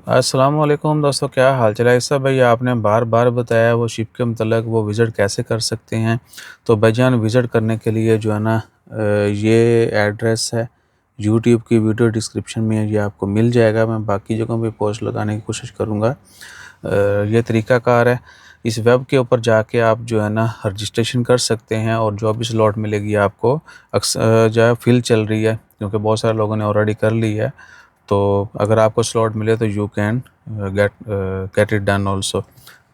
अस्सलाम वालेकुम दोस्तों, क्या हाल चाल है। इससे भाई आपने बार बार बताया वो शिप के मतलब वो विज़िट कैसे कर सकते हैं। तो भाईजान विज़िट करने के लिए जो है ना ये एड्रेस है, यूट्यूब की वीडियो डिस्क्रिप्शन में ये आपको मिल जाएगा। मैं बाकी जगहों पे पोस्ट लगाने की कोशिश करूँगा। ये तरीक़ाकार है। इस वेब के ऊपर जाके आप जो है ना रजिस्ट्रेशन कर सकते हैं और जो भी स्लॉट मिलेगी आपको जो है फिल चल रही है, क्योंकि बहुत सारे लोगों ने ऑलरेडी कर ली है। तो अगर आपको स्लॉट मिले तो you can get it done also.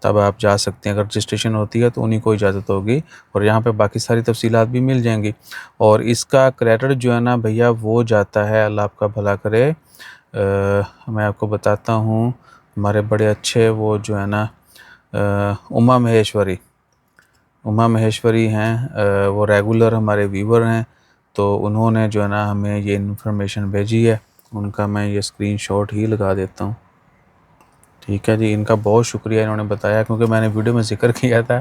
तब आप जा सकते हैं। अगर रजिस्ट्रेशन होती है तो उन्हीं को इजाज़त होगी और यहाँ पे बाकी सारी तफसीलात भी मिल जाएंगी। और इसका क्रेडिट जो है ना भैया वो जाता है, अल्लाह आपका भला करे। मैं आपको बताता हूँ, हमारे बड़े अच्छे वो जो है ना उमा महेश्वरी हैं, वो रेगुलर हमारे व्यूवर हैं। तो उन्होंने जो है ना हमें ये इन्फॉर्मेशन भेजी है। उनका मैं ये स्क्रीनशॉट ही लगा देता हूँ। ठीक है जी, इनका बहुत शुक्रिया, इन्होंने बताया, क्योंकि मैंने वीडियो में ज़िक्र किया था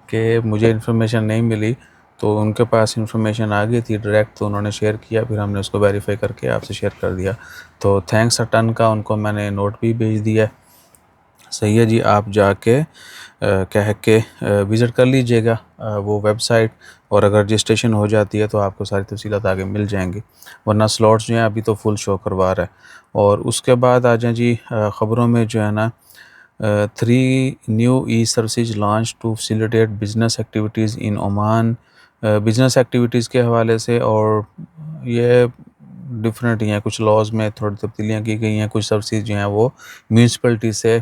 कि मुझे इन्फॉर्मेशन नहीं मिली, तो उनके पास इन्फॉर्मेशन आ गई थी डायरेक्ट, तो उन्होंने शेयर किया, फिर हमने उसको वेरीफाई करके आपसे शेयर कर दिया। तो थैंक्स अ टन का उनको मैंने नोट भी भेज दिया है। सही है जी, आप जाके कह के विज़िट कर लीजिएगा वो वेबसाइट। और अगर रजिस्ट्रेशन हो जाती है तो आपको सारी तफसीलात आगे मिल जाएंगी, वरना स्लॉट्स जो हैं अभी तो फुल शो करवा रहा है। और उसके बाद आ जाए जी ख़बरों में जो है ना 3 new e services launch to facilitate business activities in Oman. Business activities के हवाले से, और ये डिफरेंट ही हैं, कुछ लॉज में थोड़ी तब्दीलियाँ की गई हैं, कुछ सर्विसेज जो हैं वो म्यूनसिपलिटी से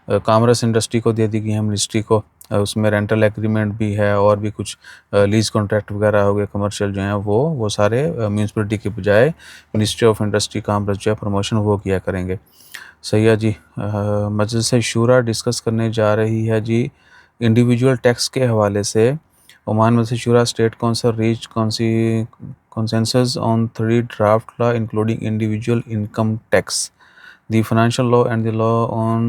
कॉमर्स इंडस्ट्री को दे दी गई है, मिनिस्ट्री को। उसमें रेंटल एग्रीमेंट भी है और भी कुछ लीज कॉन्ट्रैक्ट वगैरह हो गए कमर्शियल जो हैं वो सारे म्यूनसिपलिटी के बजाय मिनिस्ट्री ऑफ इंडस्ट्री कॉमर्स जो है प्रमोशन वो किया करेंगे। सही है जी। मजलिस शूरा डिस्कस करने जा रही है जी इंडिविजुअल टैक्स के हवाले से। Oman Majlis Shura state council reach consensus on 3 draft law including individual income tax, the financial law and the law on।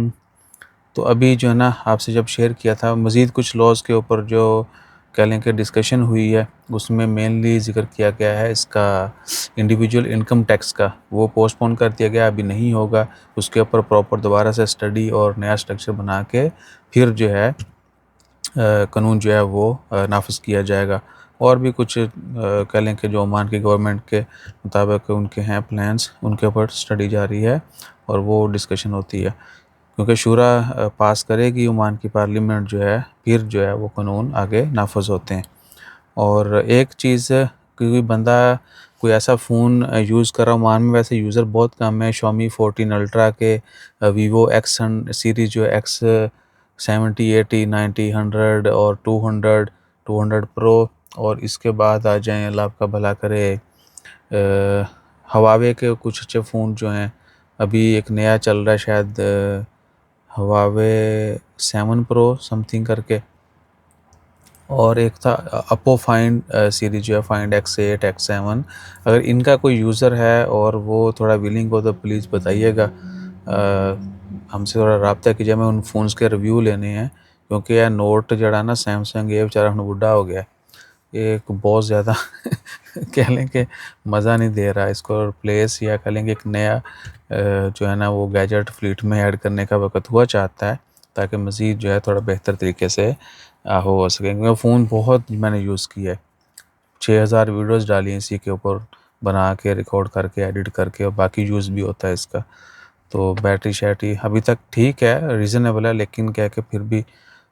तो अभी जो है ना आपसे जब शेयर किया था, मज़ीद कुछ लॉज़ के ऊपर जो कह लें कि डिस्कशन हुई है, उसमें मेनली ज़िक्र किया गया है इसका इंडिविजुअल इनकम टैक्स का। वो पोस्टपोन कर दिया गया, अभी नहीं होगा। उसके ऊपर प्रॉपर दोबारा से स्टडी और नया स्ट्रक्चर बना के फिर जो है कानून जो है वो नाफिज किया जाएगा। और भी कुछ कह लें कि जो ओमान की गवर्नमेंट के मुताबिक उनके हैं प्लान्स, उनके ऊपर स्टडी जारी है और वो डिस्कशन होती है, क्योंकि शूरा पास करेगी ओमान की पार्लियामेंट जो है, फिर जो है वो कानून आगे नाफिज होते हैं। और एक चीज़, कोई बंदा कोई ऐसा फ़ोन यूज़ कर रहा, ओमान में वैसे यूज़र बहुत कम है Xiaomi 14 अल्ट्रा के, Vivo X सीरीज़ जो है X 70 80 90 100 और 200 प्रो। और इसके बाद आ जाएँ, अल्लाह आपका भला करे, हवावे के कुछ अच्छे फ़ोन जो हैं। अभी एक नया चल रहा है शायद हवावे 7 प्रो समथिंग करके, और एक था अप्पो फाइंड सीरीज जो है, फाइंड X8 X7। अगर इनका कोई यूज़र है और वो थोड़ा विलिंग हो तो प्लीज़ बताइएगा, हमसे थोड़ा रब्ता कीजिए। हमें उन फ़ोन्स के रिव्यू लेने हैं, क्योंकि यह नोट जड़ा ना सैमसंग ये बेचारा ਹੁਣ बुढ़ा हो गया, एक बहुत ज़्यादा कह लें कि मज़ा नहीं दे रहा। इसको रिप्लेस या कह लेंगे एक नया जो है ना वो गैजेट फ्लीट में ऐड करने का वक्त हुआ चाहता है, ताकि मज़ीद जो है थोड़ा बेहतर तरीके से हो सके। क्योंकि फ़ोन बहुत मैंने यूज़ किया है, 6000 वीडियोज़ डाली हैं इसी के ऊपर, बना के रिकॉर्ड करके एडिट करके, और बाकी यूज़ भी होता है इसका। तो बैटरी शैटरी अभी तक ठीक है, रीज़नेबल है, लेकिन क्या कि फिर भी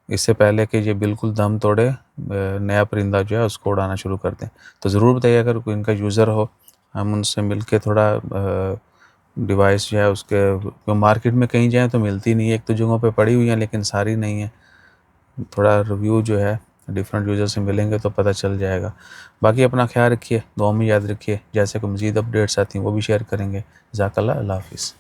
इससे पहले कि ये बिल्कुल दम तोड़े, नया परिंदा जो है उसको उड़ाना शुरू कर दें। तो ज़रूर बताइए अगर कोई इनका यूज़र हो, हम उनसे मिल के थोड़ा डिवाइस जो है उसके मार्केट में कहीं जाएँ तो मिलती नहीं है, एक दो जगहों पे पड़ी हुई हैं लेकिन सारी नहीं है। थोड़ा रिव्यू जो है डिफरेंट यूज़र से मिलेंगे तो पता चल जाएगा। बाकी अपना ख्याल रखिए, दुआ में याद रखिए। जैसे कोई मज़ीद अपडेट्स आती हैं वो भी शेयर करेंगे। जज़ाकल्लाह, अल्लाह हाफ़िज़।